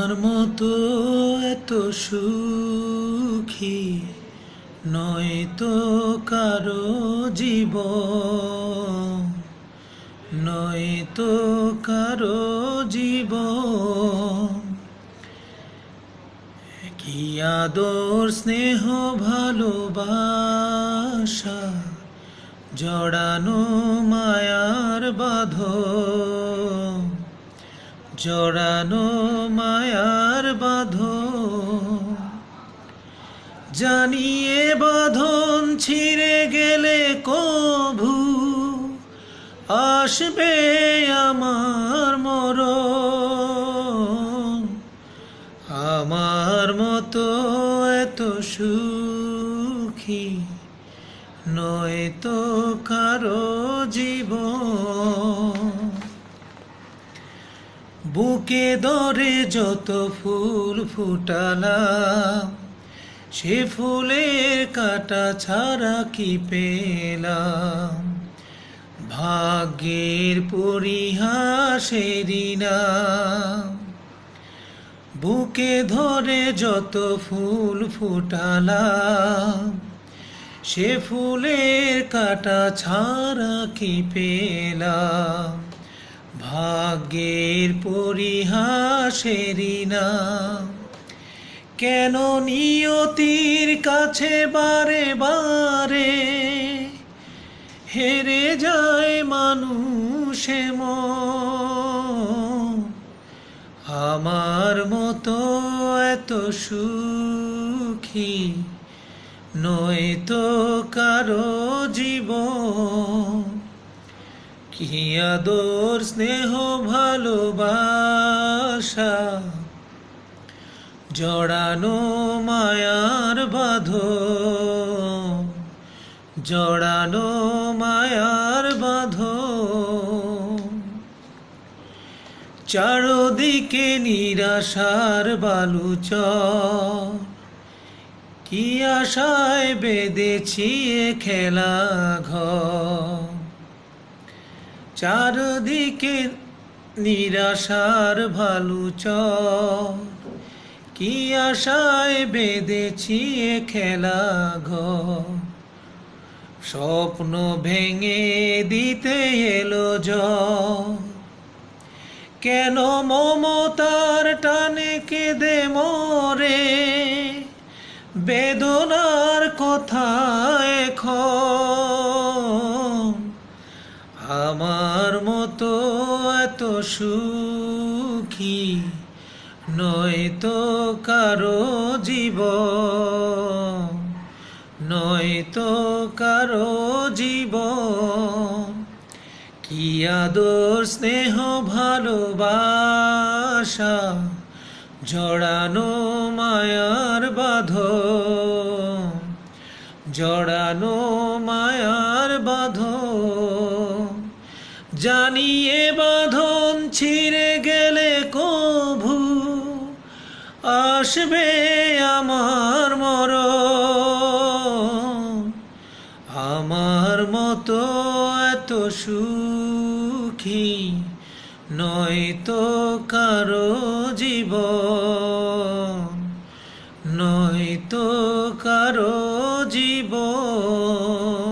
আমার মতো এত সুখী নয়তো কারো জীবন, নয়তো কারো জীবন। কি আদর স্নেহ ভালোবাসা জড়ানো মায়ার বাঁধন, জড়ানো মায়ার বাঁধন। জানিয়ে বাঁধন ছিঁড়ে গেলে কভু আসবে আমার মরণ। আমার মতো এত সুখী নয়তো কারো জীবন। বুকে ধরে যত ফুল ফুটালাম, সে ফুলের কাঁটা ছাড়া কি পেলাম। ভাগ্যের পরিহাসেরই নাম। বুকে ধরে যত ফুল ফুটালাম, সে ফুলের কাঁটা ছাড়া কি পেলাম। ভাগ্যের পরিহাসেরই নাম। কেন নিয়তির কাছে বারে বারে হেরে যায় মানুষ মন। আমার মতো এত সুখী নয়তো কারো জীবন। কি আদর স্নেহ ভালোবাসা জড়ানো মায়ার বাঁধন, জড়ানো মায়ার বাঁধন। চারদিকে নিরাশার বালুচর, কি আশায় বেঁধেছি এ খেলা ঘর। চারদিকে নিরাশার বালুচর, কি আশায় বেঁধেছি এ খেলা ঘর। স্বপ্ন ভেঙে দিতে এলো ঝড়, কেন মমতার টানে কেঁদে মরে। বেদনার কথা এখন। আমার মতো এত সুখী নয়তো কারো জীবন, নয়তো কারো জীবন। কি আদর স্নেহ ভালোবাসা জড়ানো মায়ার বাঁধন, জড়ানো মায়ার বাঁধন। জানিয়ে বাঁধন ছিঁড়ে গেলে কভু আসবে আমার মরণ। আমার মতো এত সুখী নয়তো কারো জীবন, নয়তো কারো জীবন।